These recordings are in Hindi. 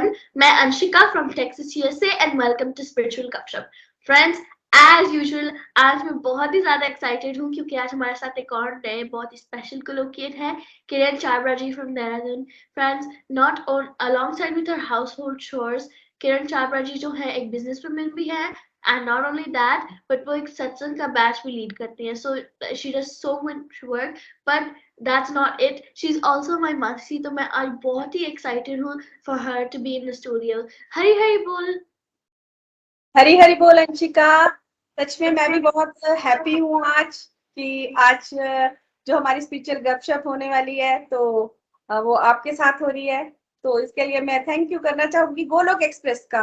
everyone. मैं Anshika from Texas USA and welcome to Spiritual Gupshup. Friends, as usual आज मैं बहुत ही ज़्यादा excited हूँ क्योंकि आज हमारे साथ एक और नए बहुत ही special colloquiate है किरण चावड़ा जी from Dehradun. Friends, not on alongside with her household chores, किरण चावड़ा जी जो है एक business woman भी है and not only that, but वो एक सत्संग का बैच भी लीड करती हैं. So she does so much work, but that's not it. She's also my मासी, तो मैं आज बहुत ही excited हूँ for her to be in the studio. हरी हरी बोल. हरी हरी बोल अंशिका। सच में मैं भी बहुत हैप्पी हूँ आज कि आज जो हमारी स्पिरिचुअल गपशप होने वाली है तो वो आपके साथ हो रही है। तो इसके लिए मैं थैंक यू करना चाहूंगी गोलोक एक्सप्रेस का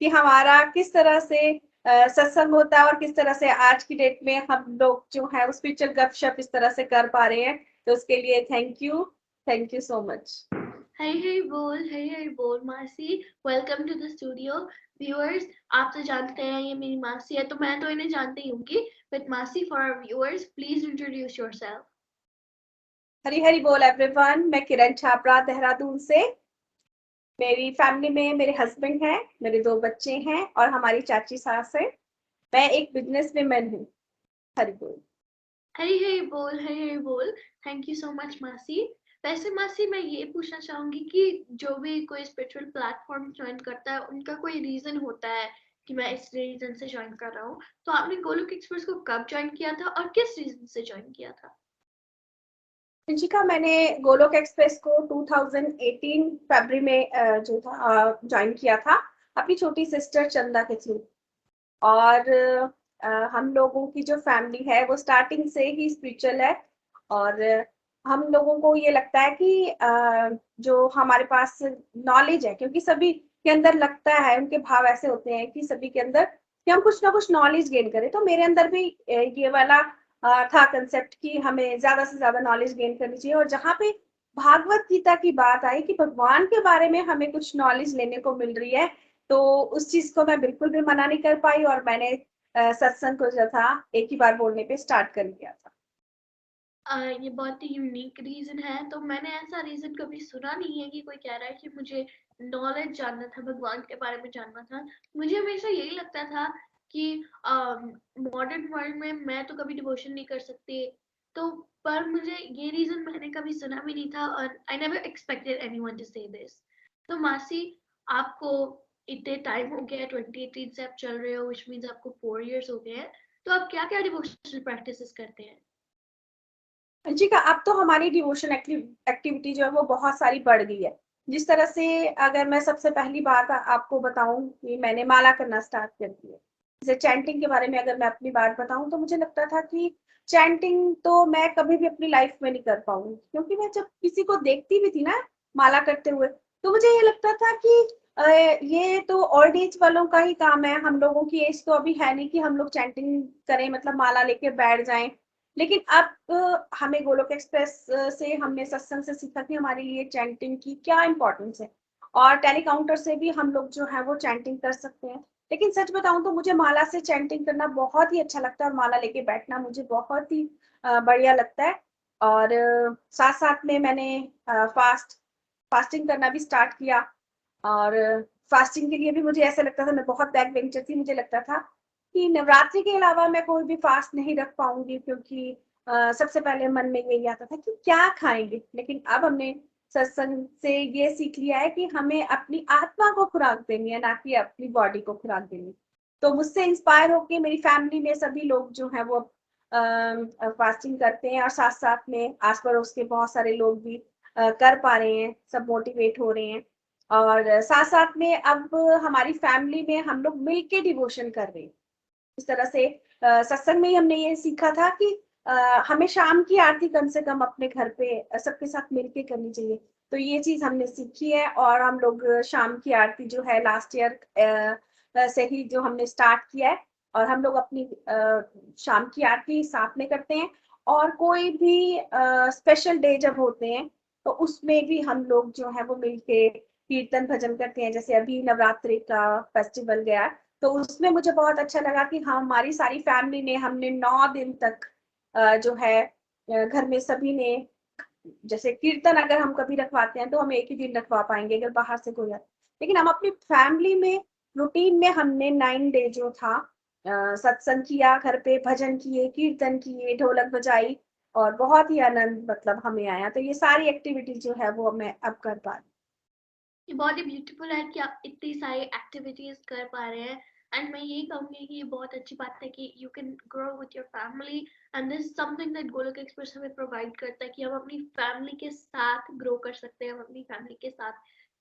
कि हमारा किस तरह से सत्संग होता है और किस तरह से आज की डेट में हम लोग जो है स्पिरिचुअल गपशप इस तरह से कर पा रहे हैं। तो उसके लिए thank you so much. Hari Hari बोल मासी. Welcome to the studio. Viewers, आप तो जानते हैं ये मेरी मासी है, तो मैं तो इन्हें जानती होंगी, बट मासी for our viewers please introduce yourself. Hari Hari बोल एवरीवन। मैं किरण छाबड़ा देहरादून से। मेरी फैमिली में मेरे हस्बैंड हैं, मेरे 2 बच्चे हैं और हमारी चाची सास है। मैं एक बिजनेस वुमन हूँ। हरी बोल। हरी हरी बोल. थैंक यू सो मच मासी. वैसे मासी मैं ये पूछना चाहूंगी कि जो भी कोई स्पिरिचुअल प्लेटफॉर्म ज्वाइन करता है उनका कोई रीजन होता है कि मैं इस रीजन से ज्वाइन कर रहा हूँ. तो आपने गोलोक एक्सप्रेस को कब ज्वाइन किया था और किस रीजन से ज्वाइन किया था? रुचिका, मैंने गोलोक एक्सप्रेस को 2018 फरवरी में जो था ज्वाइन किया था अपनी छोटी सिस्टर चंदा के थ्रू। और हम लोगों की जो फैमिली है वो स्टार्टिंग से ही स्पिरिचुअल है। और हम लोगों को ये लगता है कि जो हमारे पास नॉलेज है, क्योंकि सभी के अंदर लगता है, उनके भाव ऐसे होते हैं कि सभी के अंदर कि हम कुछ ना कुछ नॉलेज गेन करें। तो मेरे अंदर भी ये वाला था कंसेप्ट कि हमें ज्यादा से ज्यादा नॉलेज गेन करनी चाहिए। और जहाँ पे भागवत गीता की बात आई कि भगवान के बारे में हमें कुछ नॉलेज लेने को मिल रही है, तो उस चीज को मैं बिल्कुल भी मना नहीं कर पाई और मैंने सत्संग को जो था एक ही बार बोलने पे स्टार्ट कर दिया था। ये बहुत ही यूनिक रीजन है. तो मैंने ऐसा रीजन कभी सुना नहीं है कि कोई कह रहा है कि मुझे नॉलेज जानना था, भगवान के बारे में जानना था. मुझे हमेशा यही लगता था कि मॉडर्न वर्ल्ड में मैं तो कभी डिवोशन नहीं कर सकती. तो पर मुझे ये रीजन मैंने कभी सुना भी नहीं था और I never expected anyone to say this. तो मासी, आपको इतने टाइम हो गया, 2018 से आप चल रहे हो, व्हिच मींस आपको 4 इयर्स हो गए हैं. तो आप क्या क्या डिवोशनल प्रैक्टिसेस करते हैं? जी का अब तो हमारी डिवोशन एक्टिविटी जो है वो बहुत सारी बढ़ गई है। जिस तरह से अगर मैं सबसे पहली बात आपको बताऊं कि मैंने माला करना स्टार्ट कर दी है। जैसे चैंटिंग के बारे में अगर मैं अपनी बात बताऊं तो मुझे लगता था कि चैंटिंग तो मैं कभी भी अपनी लाइफ में नहीं कर पाऊंगी, क्योंकि मैं जब किसी को देखती भी थी ना माला करते हुए तो मुझे ये लगता था कि ये तो ओल्ड एज वालों का ही काम है। हम लोगों की एज तो अभी है नहीं कि हम लोग चैंटिंग करें, मतलब माला लेके बैठ जाएं। लेकिन अब हमें गोलोक एक्सप्रेस से हमने सत्संग से सीखा कि हमारे लिए चैंटिंग की क्या इंपॉर्टेंस है। और टेलीकाउंटर से भी हम लोग जो है वो चैंटिंग कर सकते हैं। लेकिन सच बताऊं तो मुझे माला से चैंटिंग करना बहुत ही अच्छा लगता है और माला लेके बैठना मुझे बहुत ही बढ़िया लगता है। और साथ साथ में मैंने फास्टिंग करना भी स्टार्ट किया। और फास्टिंग के लिए भी मुझे ऐसा लगता था, मैं बहुत बैक बेंचर थी, मुझे लगता था कि नवरात्रि के अलावा मैं कोई भी फास्ट नहीं रख पाऊंगी, क्योंकि सबसे पहले मन में यही आता था कि क्या खाएंगे। लेकिन अब हमने सत्संग से ये सीख लिया है कि हमें अपनी आत्मा को खुराक देनी है, ना कि अपनी बॉडी को खुराक देनी। तो मुझसे इंस्पायर होकर मेरी फैमिली में सभी लोग जो है वो फास्टिंग करते हैं और साथ साथ में आस पड़ोस के बहुत सारे लोग भी कर पा रहे हैं, सब मोटिवेट हो रहे हैं। और साथ साथ में अब हमारी फैमिली में हम लोग मिलके डिवोशन कर रहे हैं। इस तरह से सत्संग में ही हमने ये सीखा था कि हमें शाम की आरती कम से कम अपने घर पे सबके साथ मिलके करनी चाहिए। तो ये चीज हमने सीखी है और हम लोग शाम की आरती जो है लास्ट ईयर से ही जो हमने स्टार्ट किया है। और हम लोग अपनी शाम की आरती साथ में करते हैं। और कोई भी स्पेशल डे जब होते हैं तो उसमें भी हम लोग जो है वो मिलके कीर्तन भजन करते हैं। जैसे अभी नवरात्रि का फेस्टिवल गया, तो उसमें मुझे बहुत अच्छा लगा कि हाँ, हमारी सारी फैमिली ने हमने 9 दिन तक जो है घर में सभी ने, जैसे कीर्तन अगर हम कभी रखवाते हैं तो हम एक ही दिन रखवा पाएंगे अगर बाहर से कोई आए। लेकिन हम अपनी फैमिली में रूटीन में हमने 9 डे जो था सत्संग किया, घर पे भजन किए, कीर्तन किए, ढोलक बजाई और बहुत ही आनंद मतलब हमें आया। तो ये सारी एक्टिविटी जो है वो मैं अब कर पा रही। ये बहुत ही ब्यूटीफुल है कि आप इतनी सारी एक्टिविटीज कर पा रहे हैं। एंड मैं यही कहूंगी कि ये बहुत अच्छी बात है कि you can grow with your family and this something that Golok express हमें प्रोवाइड करता है कि हम अपनी फैमिली के साथ ग्रो कर सकते हैं, हम अपनी फैमिली के साथ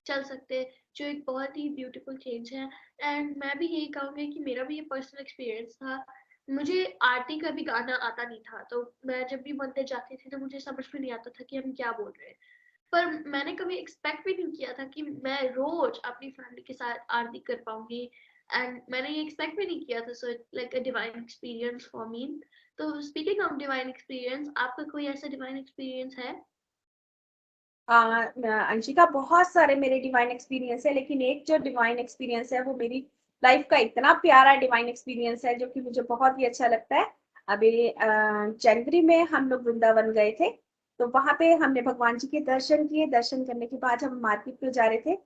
चल सकते हैं, जो एक बहुत ही ब्यूटीफुल चेंज है। एंड मैं भी यही कहूंगी कि मेरा भी ये पर्सनल एक्सपीरियंस था। मुझे आरती का भी गाना आता नहीं था, तो मैं जब भी मंदिर जाती थी तो मुझे समझ में नहीं आता था कि हम क्या बोल रहे हैं। पर मैंने कभी एक्सपेक्ट भी नहीं किया था कि मैं रोज अपनी फैमिली के साथ आरती कर पाऊंगी। एंड मैंने ये एक्सपेक्ट भी नहीं किया था, so it's like a divine experience for me. तो स्पीकिंग ऑफ डिवाइन एक्सपीरियंस, आपका कोई ऐसा डिवाइन एक्सपीरियंस है? अंशिका, बहुत सारे मेरे डिवाइन एक्सपीरियंस है, लेकिन एक जो डिवाइन एक्सपीरियंस है वो मेरी लाइफ का इतना प्यारा डिवाइन एक्सपीरियंस है जो कि मुझे बहुत ही अच्छा लगता है। अभी जनवरी में हम लोग वृंदावन गए थे, तो वहां पे हमने भगवान जी के दर्शन किए। दर्शन करने के बाद हम मार्केट में जा रहे थे,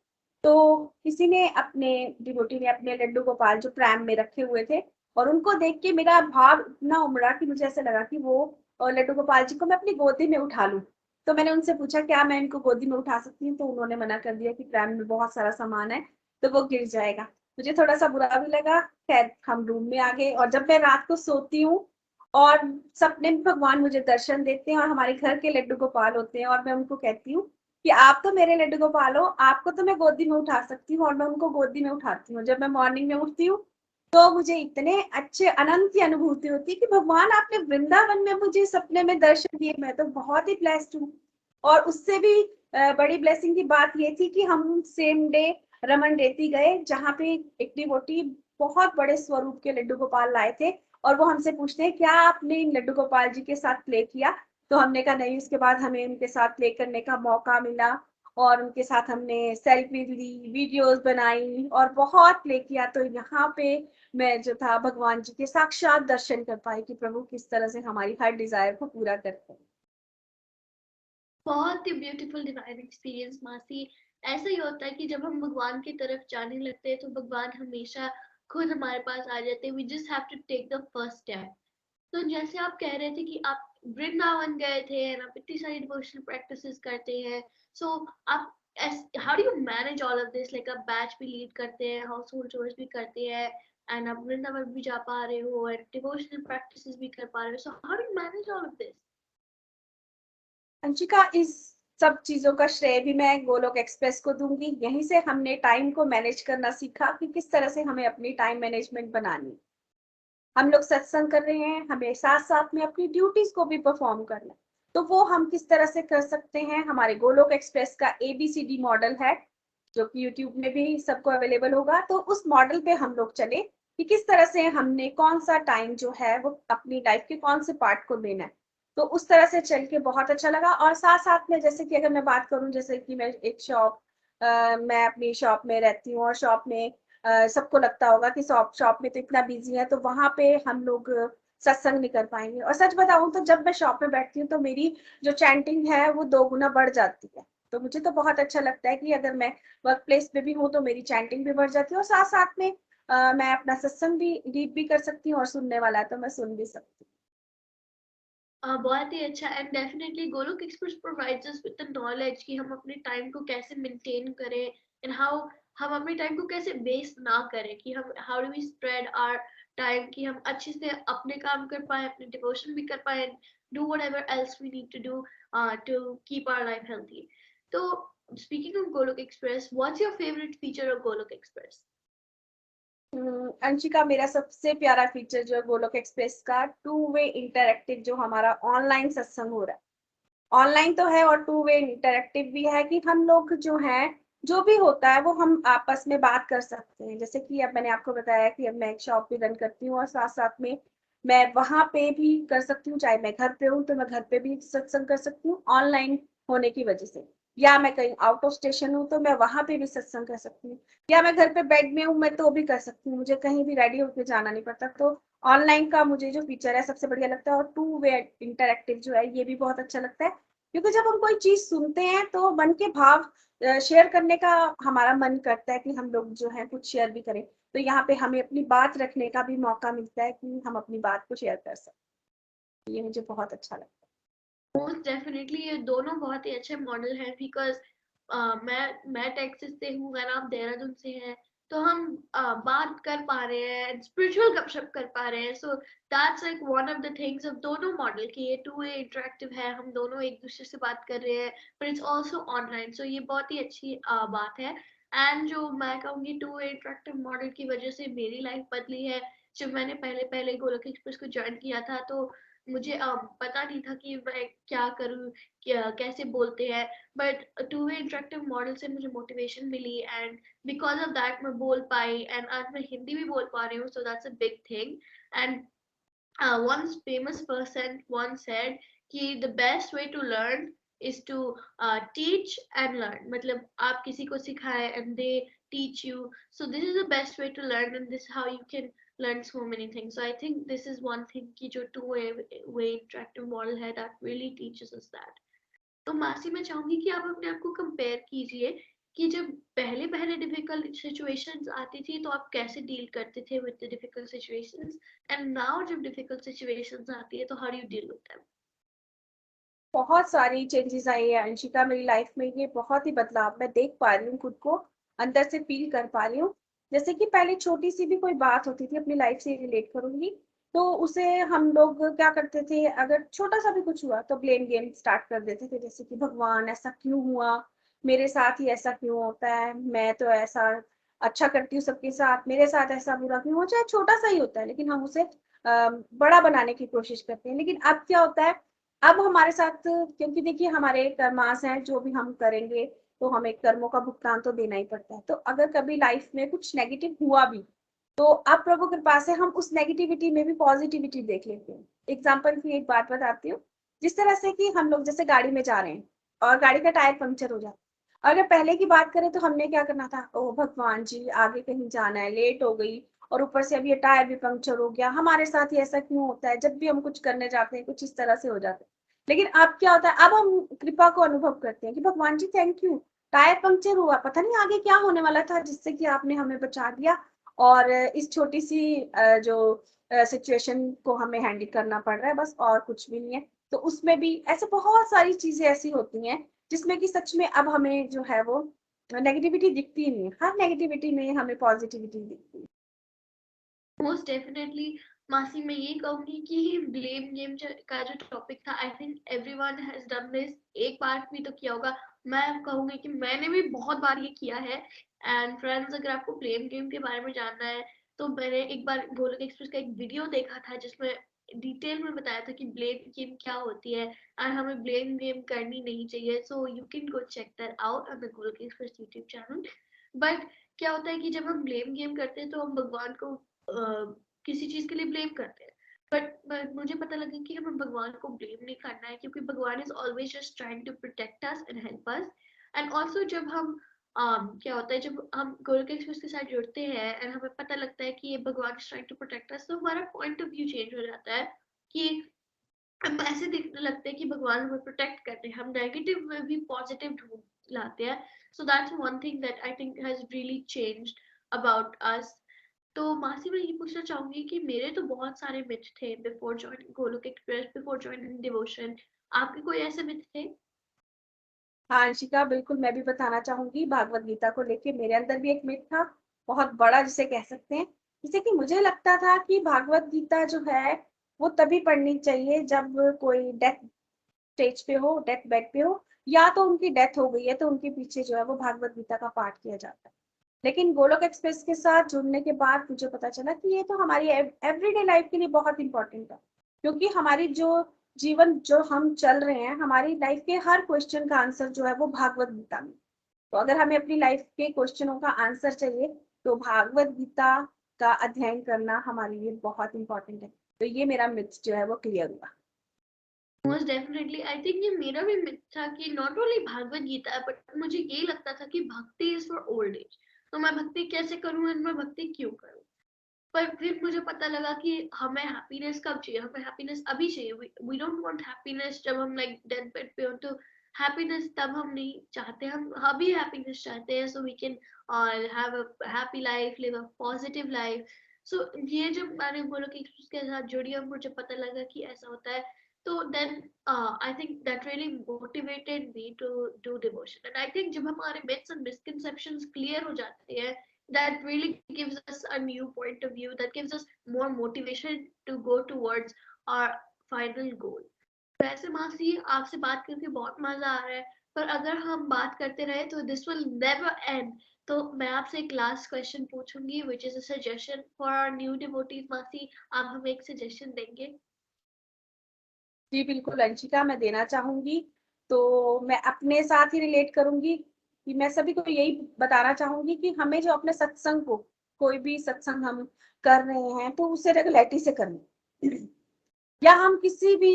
तो किसी ने अपने डिवोटी ने अपने लड्डू गोपाल जो प्रैम में रखे हुए थे, और उनको देख के मेरा भाव इतना उमड़ा कि मुझे ऐसा लगा कि वो लड्डू गोपाल जी को मैं अपनी गोदी में उठा लूं। तो मैंने उनसे पूछा क्या मैं इनको गोदी में उठा सकती हूँ, तो उन्होंने मना कर दिया कि प्रैम में बहुत सारा सामान है तो वो गिर जाएगा। मुझे थोड़ा सा बुरा भी लगा। खैर, हम रूम में आ गए, और जब मैं रात को सोती हूँ और सपने में भगवान मुझे दर्शन देते हैं और हमारे घर के लड्डू गोपाल होते हैं, और मैं उनको कहती हूँ कि आप तो मेरे लड्डू गोपाल हो, आपको तो मैं गोदी में उठा सकती हूँ, और मैं उनको गोदी में उठाती हूँ। जब मैं मॉर्निंग में उठती हूँ तो मुझे इतने अच्छे अनंत की अनुभूति होती है कि भगवान आपने वृंदावन में मुझे सपने में दर्शन दिए, मैं तो बहुत ही ब्लेस्ड हूँ। और उससे भी बड़ी ब्लेसिंग की बात ये थी कि हम सेम डे रमन रेती गए, जहाँ पे एक डिवोटी बहुत बड़े स्वरूप के लड्डू गोपाल लाए थे, और वो हमसे पूछते हैं क्या आपने इन लड्डू गोपाल जी के साथ प्ले किया। तो हमने कहा नहीं। उसके बाद हमें उनके साथ प्ले करने का मौका मिला, और उनके साथ हमने सेल्फी ली, वीडियोस बनाई और बहुत प्ले किया। तो यहाँ पे मैं जो था भगवान जी के साक्षात दर्शन कर पाई कि प्रभु किस तरह से हमारी हर डिजायर को पूरा करते हैं। बहुत ही ब्यूटीफुल डिवाइन एक्सपीरियंस मासी। ऐसा ही होता है कि जब हम भगवान की तरफ जाने लगते हैं तो भगवान हमेशा खुद हमारे पास आ जाते हैं। We just have to take the first step. तो जैसे आप कह रहे थे कि आप वृंदावन गए थे और आप इतनी सारी डिवोशनल प्रैक्टिसेस करते हैं, सो आप how do you manage all of this? Like आप बैच भी लीड करते हैं, हाउस होल्ड चोर्स भी करते हैं, एंड आप वृंदावन भी जा पा रहे हो और डिवोशनल प्रैक्टिसेस भी कर पा रहे हो, so how do you manage all of this? Anshika, इस सब चीजों का श्रेय भी मैं गोलोक एक्सप्रेस को दूंगी। यहीं से हमने टाइम को मैनेज करना सीखा कि किस तरह से हमें अपनी टाइम मैनेजमेंट बनानी। हम लोग सत्संग कर रहे हैं, हमें साथ साथ में अपनी ड्यूटीज को भी परफॉर्म करना है। तो वो हम किस तरह से कर सकते हैं? हमारे गोलोक एक्सप्रेस का ABCD मॉडल है, जो कि यूट्यूब में भी सबको अवेलेबल होगा। तो उस मॉडल पे हम लोग चले कि किस तरह से हमने कौन सा टाइम जो है वो अपनी लाइफ के कौन से पार्ट को देना है। तो उस तरह से चल के बहुत अच्छा लगा। और साथ साथ में जैसे कि अगर मैं बात करूं, जैसे कि मैं एक शॉप, मैं अपनी शॉप में रहती हूँ, और शॉप में सबको लगता होगा कि शॉप शॉप में तो इतना बिजी है, तो वहां पे हम लोग सत्संग नहीं कर पाएंगे। और सच बताऊं तो जब मैं शॉप में बैठती हूँ तो मेरी जो चैंटिंग है वो 2 गुना बढ़ जाती है। तो मुझे तो बहुत अच्छा लगता है कि अगर मैं वर्क प्लेस पे भी हूँ तो मेरी चैंटिंग भी बढ़ जाती है, और साथ साथ में मैं अपना सत्संग भी लीड भी कर सकती हूँ, और सुनने वाला है तो मैं सुन भी सकती हूँ। बहुत ही अच्छा। And definitely Golok express provides us with the knowledge कि हम अपने टाइम को कैसे मेंटेन करें, एंड हाउ हम अपने टाइम को कैसे वेस्ट ना करें, कि हम how do we spread our time कि हम अच्छे से अपने काम कर पाए, अपने डिवोशन भी कर पाए, do whatever else we need to do to keep our life healthy. तो speaking of Golok Express, what's your favourite feature of Golok Express? Anshika, मेरा सबसे प्यारा फीचर जो है गोलोक एक्सप्रेस का 2 वे इंटरएक्टिव जो हमारा ऑनलाइन सत्संग हो रहा है। ऑनलाइन तो है और 2 वे इंटरएक्टिव भी है कि हम लोग जो है, जो भी होता है वो हम आपस में बात कर सकते हैं। जैसे कि अब मैंने आपको बताया कि अब मैं एक शॉप भी रन करती हूँ, और साथ साथ में मैं वहां पे भी कर सकती हूँ। चाहे मैं घर पे हूँ तो मैं घर पे भी सत्संग कर सकती हूँ ऑनलाइन होने की वजह से, या मैं कहीं आउट ऑफ स्टेशन हूँ तो मैं वहां पे भी सत्संग कर सकती हूँ, या मैं घर पे बेड में हूँ मैं तो भी कर सकती हूँ, मुझे कहीं भी रेडी होकर जाना नहीं पड़ता। तो ऑनलाइन का मुझे जो फीचर है सबसे बढ़िया लगता है, और 2 वे इंटरएक्टिव जो है ये भी बहुत अच्छा लगता है। क्योंकि जब हम कोई चीज सुनते हैं तो मन के भाव शेयर करने का हमारा मन करता है कि हम लोग जो है कुछ शेयर भी करें, तो यहाँ पे हमें अपनी बात रखने का भी मौका मिलता है कि हम अपनी बात को शेयर कर सकते हैं। ये मुझे बहुत अच्छा लगता है। मोस्ट डेफिनेटली ये दोनों बहुत ही अच्छे मॉडल हैं बिकॉज मैं टेक्सास से हूँ अगर आप देहरादून से हैं तो हम बात कर पा रहे हैं, स्पिरिचुअल गपशप कर पा रहे हैं। So that's like one of the things of दोनों मॉडल की ये टू वे इंटरेक्टिव है, हम दोनों एक दूसरे से बात कर रहे हैं बट इट्स ऑल्सो ऑनलाइन। सो ये बहुत ही अच्छी बात है। एंड जो मैं कहूँगी टू वे इंटरेक्टिव मॉडल की वजह से मेरी लाइफ बदली है। जब मैंने पहले पहले गोलोक एक्सप्रेस को ज्वाइन किया था तो मुझे पता नहीं था कि मैं क्या करूँ, कैसे बोलते हैं, but two way interactive model से मुझे मोटिवेशन मिली एंड बिकॉज ऑफ दैट मैं बोल पाई एंड आज मैं हिंदी भी बोल पा रही हूँ। So that's a big thing. And one famous person once said कि the best way to learn is to teach and learn, मतलब आप किसी को सिखाए and they teach you, so this is the best way to learn and this is how you can learn so many things. So I think this is one thing कि जो two way interactive model है that really teaches us that. तो मासी मैं चाहूंगी कि आप अपने आप को कंपेयर कीजिए कि जब पहले पहले डिफिकल्ट सिचुएशंस आती थी तो आप कैसे डील करते थे with the difficult situations, and now जब डिफिकल्ट सिचुएशंस आती है तो how do you deal with them? बहुत सारी चेंजेस आई है अंशिका मेरी लाइफ में, ये बहुत ही बदलाव मैं देख पा रही हूँ, खुद को अंदर से फील कर पा रही हूँ। जैसे कि पहले छोटी सी भी कोई बात होती थी, अपनी लाइफ से रिलेट करूंगी, तो उसे हम लोग क्या करते थे, अगर छोटा सा भी कुछ हुआ तो ब्लेम गेम स्टार्ट कर देते थे, जैसे कि भगवान ऐसा क्यों हुआ, मेरे साथ ही ऐसा क्यों होता है, मैं तो ऐसा अच्छा करती हूँ सबके साथ, मेरे साथ ऐसा बुरा क्यों हो, चाहे छोटा सा ही होता है लेकिन हम उसे बड़ा बनाने की कोशिश करते हैं। लेकिन अब क्या होता है, अब हमारे साथ, क्योंकि देखिए हमारे कर्मास हैं, जो भी हम करेंगे तो हमें कर्मों का भुगतान तो देना ही पड़ता है। तो अगर कभी लाइफ में कुछ नेगेटिव हुआ भी, तो अब प्रभु कृपा से हम उस नेगेटिविटी में भी पॉजिटिविटी देख लेते हैं। एग्जाम्पल की एक बात बताती हूँ, जिस तरह से कि हम लोग जैसे गाड़ी में जा रहे हैं और गाड़ी का टायर पंक्चर हो जाता है, अगर पहले की बात करें तो हमने क्या करना था, ओ भगवान जी आगे कहीं जाना है, लेट हो गई, और ऊपर से अब ये टायर भी पंक्चर हो गया, हमारे साथ ही ऐसा क्यों होता है, जब भी हम कुछ करने जाते हैं कुछ इस तरह से हो जाता है। लेकिन अब क्या होता है, अब हम कृपा को अनुभव करते हैं कि भगवान जी थैंक यू, टायर पंक्चर हुआ, पता नहीं आगे क्या होने वाला था, जिससे कि आपने हमें बचा दिया और इस छोटी सी जो सिचुएशन को हमें हैंडल करना पड़ रहा है, बस और कुछ भी नहीं है। तो उसमें भी ऐसे बहुत सारी चीजें ऐसी होती हैं जिसमें कि सच में अब हमें जो है वो नेगेटिविटी दिखती ही नहीं है, हर नेगेटिविटी में हमें पॉजिटिविटी दिखती है। मोस्ट डेफिनेटली मासी मैं ये कहूंगी कि ब्लेम गेम का जो टॉपिक था, I think everyone has done this, एक बार भी तो किया होगा। मैं कहूंगी कि मैंने भी बहुत बार ये किया है। एंड फ्रेंड्स अगर आपको ब्लेम गेम के बारे में जानना है तो मैंने एक बार गोलोक एक्सप्रेस का एक वीडियो देखा था जिसमें डिटेल में बताया था कि ब्लेम गेम क्या होती है और हमें ब्लेम गेम करनी नहीं चाहिए। So you can go check that out on the Golok Express YouTube channel. But क्या होता है कि जब हम ब्लेम गेम करते हैं तो हम भगवान को किसी चीज के लिए ब्लेम करते हैं, बट मुझे पता लगा कि हमें भगवान को ब्लेम नहीं करना है क्योंकि Bhagwan is always just trying to protect us and help us. And also जब हम क्या होता है जब हम गोलोक एक्सप्रेस के साथ जुड़ते हैं एंड हमें पता लगता है कि ये Bhagwan is trying to protect us, तो हमारा पॉइंट ऑफ व्यू चेंज हो जाता है कि हम ऐसे दिखने लगते हैं कि भगवान हमें प्रोटेक्ट करते हैं, हम नेगेटिव में भी पॉजिटिव ढूंढ लाते हैं। So that's one thing that I think has really changed about us. तो मासी मैं ये पूछना चाहूंगी कि मेरे तो बहुत सारे मिथ थे before joining Golok express, before joining devotion. आपके कोई ऐसे मिथ थे? हाँ अंशिका, बिल्कुल मैं भी बताना चाहूंगी, भागवत गीता को लेके मेरे अंदर भी एक मिथ था, बहुत बड़ा जिसे कह सकते हैं। जैसे कि मुझे लगता था कि भागवत गीता जो है वो तभी पढ़नी चाहिए जब कोई डेथ स्टेज पे हो, डेथ बेड पे हो, या तो उनकी डेथ हो गई है तो उनके पीछे जो है वो भागवत गीता का पाठ किया जाता है। लेकिन गोलोक एक्सप्रेस के साथ जुड़ने के बाद मुझे पता चला कि ये तो हमारी एवरीडे लाइफ के लिए बहुत इंपॉर्टेंट है, क्योंकि हमारी जो जीवन जो हम चल रहे हैं, हमारी लाइफ के हर क्वेश्चन का आंसर जो है वो भागवत गीता में। तो अगर हमें अपनी लाइफ के क्वेश्चनों का आंसर चाहिए तो भागवत गीता का अध्ययन करना हमारे लिए बहुत इंपॉर्टेंट है। तो ये मेरा मिथ जो है वो क्लियर हुआ। मोस्ट डेफिनेटली आई थिंक ये मेरा भी मिथ था कि नॉट ओनली भागवत गीता है बट मुझे ये लगता था कि भक्ति इज फॉर ओल्ड एज, तो मैं भक्ति कैसे करूं एंड मैं भक्ति क्यों करूं। पर फिर मुझे पता लगा कि हमें हैप्पीनेस कब चाहिए, हमें हैप्पीनेस अभी चाहिए। वी डोंट वांट हैप्पीनेस जब हम लाइक डेथ बेड पे हो। तो हैप्पीनेस तब हम नहीं चाहते, हम भी हैप्पीनेस चाहते हैं, so we can have a happy life, live a positive life. So ये जब मैंने बोला कि उसके साथ जुड़ी और मुझे पता लगा कि ऐसा होता है, तो then I think that really motivated me to do devotion. And I think जब हमारे मिथ्स एंड मिसकंसेप्शंस क्लियर हो जाते हैं, that really gives us a new point of view, that gives us more motivation to go towards our final goal. वैसे मासी आपसे बात करके बहुत मजा आ रहा है, पर अगर हम बात करते रहे तो दिस विल नेवर एंड। तो मैं आपसे एक लास्ट क्वेश्चन पूछूंगी which is a suggestion for our new devotees. मासी आप हमें एक सजेशन देंगे? जी बिल्कुल अंशिका, मैं देना चाहूंगी। तो मैं अपने साथ ही रिलेट करूंगी कि मैं सभी को यही बताना चाहूंगी कि हमें जो अपने सत्संग को, कोई भी सत्संग हम कर रहे हैं तो उसे रेगुलरिटी से करना, या हम किसी भी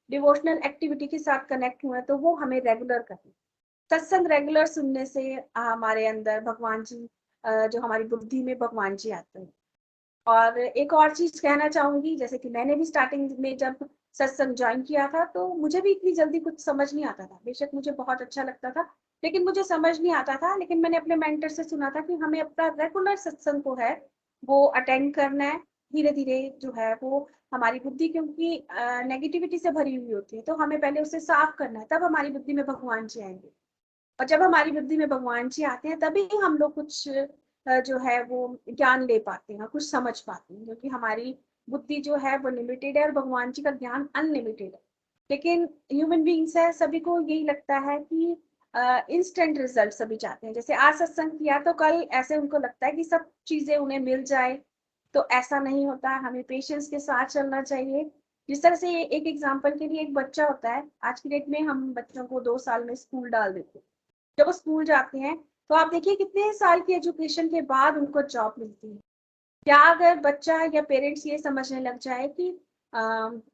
डिवोशनल एक्टिविटी के साथ कनेक्ट हुए तो वो हमें रेगुलर करना। सत्संग रेगुलर सुनने से हमारे अंदर भगवान जी, जो हमारी बुद्धि में भगवान जी आते हैं। और एक और चीज कहना चाहूंगी, जैसे कि मैंने भी स्टार्टिंग में जब सत्संग ज्वाइन किया था तो मुझे भी इतनी जल्दी कुछ समझ नहीं आता था। बेशक मुझे बहुत अच्छा लगता था, लेकिन मुझे समझ नहीं आता था। लेकिन मैंने अपने मेंटर से सुना था कि हमें अपना रेगुलर सत्संग को है वो अटेंड करना है। धीरे धीरे जो है वो हमारी बुद्धि, क्योंकि नेगेटिविटी से भरी हुई होती है, तो हमें पहले उसे साफ करना है, तब हमारी बुद्धि में भगवान जी आएंगे। और जब हमारी बुद्धि में भगवान जी आते हैं तभी हम लोग कुछ जो है वो ज्ञान ले पाते हैं, कुछ समझ पाते हैं, क्योंकि हमारी बुद्धि जो है वो लिमिटेड है और भगवान जी का ज्ञान अनलिमिटेड है। लेकिन ह्यूमन बींग्स है, सभी को यही लगता है कि इंस्टेंट रिजल्ट सभी चाहते हैं। जैसे आज सत्संग किया तो कल ऐसे उनको लगता है कि सब चीजें उन्हें मिल जाए, तो ऐसा नहीं होता। हमें पेशेंस के साथ चलना चाहिए। जिस तरह से एक एग्जाम्पल के लिए, एक बच्चा होता है, आज की डेट में हम बच्चों को 2 साल में स्कूल डाल देते हैं। जब वो स्कूल जाते हैं तो आप देखिए कितने साल की एजुकेशन के बाद उनको जॉब मिलती है। क्या अगर बच्चा या पेरेंट्स ये समझने लग जाए कि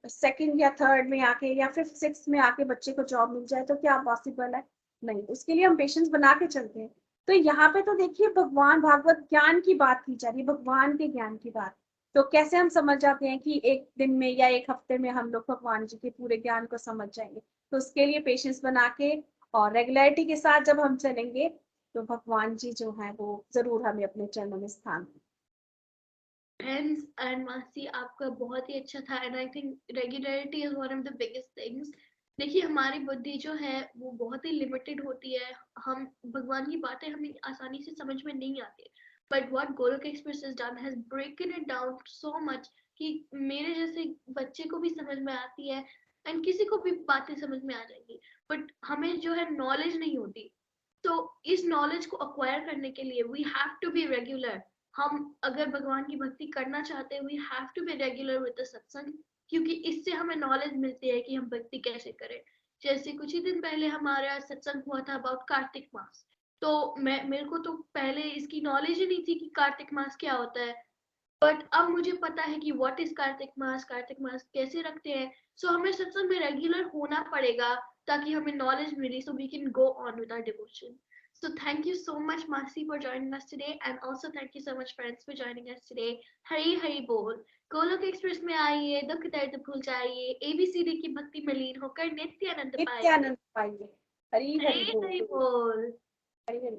सेकंड या थर्ड में आके या फिफ्थ सिक्स में आके बच्चे को जॉब मिल जाए, तो क्या पॉसिबल है? नहीं। उसके लिए हम पेशेंस बना के चलते हैं। तो यहाँ पे तो देखिए भगवान भागवत ज्ञान की बात की जा रही है, भगवान के ज्ञान की बात। तो कैसे हम समझ जाते हैं कि एक दिन में या एक हफ्ते में हम लोग भगवान जी के पूरे ज्ञान को समझ जाएंगे? तो उसके लिए पेशेंस बना के और रेगुलरिटी के साथ जब हम चलेंगे तो भगवान जी जो है वो जरूर हमें अपने चरणों में स्थान देंगे। फ्रेंड्स एंड मासी आपका बहुत ही अच्छा था, and I think regularity is one of the biggest things. देखिए हमारी बुद्धि जो है वो बहुत ही लिमिटेड होती है, हम भगवान की बातें हमें आसानी से समझ में नहीं आती, but what Golok express has done has ब्रेकन it down so much कि मेरे जैसे बच्चे को भी समझ में आती है, एंड किसी को भी बातें समझ में आ जाएंगी। बट हमें जो है नॉलेज नहीं होती, तो इस नॉलेज को अक्वायर करने के लिए we have to be regular. हम अगर भगवान की भक्ति करना चाहते हैं, we have to be regular with the satsang, क्योंकि इससे हमें नॉलेज मिलती है कि हम भक्ति कैसे करें। जैसे कुछ ही दिन पहले हमारा सत्संग हुआ था अबाउट कार्तिक मास, तो मेरे को तो पहले इसकी नॉलेज ही नहीं थी कि कार्तिक मास क्या होता है, बट अब मुझे पता है कि व्हाट इज कार्तिक मास कैसे रखते हैं। सो हमें सत्संग में रेगुलर होना पड़ेगा ताकि हमें नॉलेज मिले, so we can go on with our devotion. So thank you so much Masi for joining us today, and also thank you so much friends for joining us today. हरी हरी बोल। गोलोक एक्सप्रेस में आइए, दुख दर्द भूल जाइए, एबीसीडी की भक्ति में लीन होकर नित्य आनंद पाइए। नित्यानंद पाइए। हरी हरी हरी बोल। हरी बोल। हरी हरी।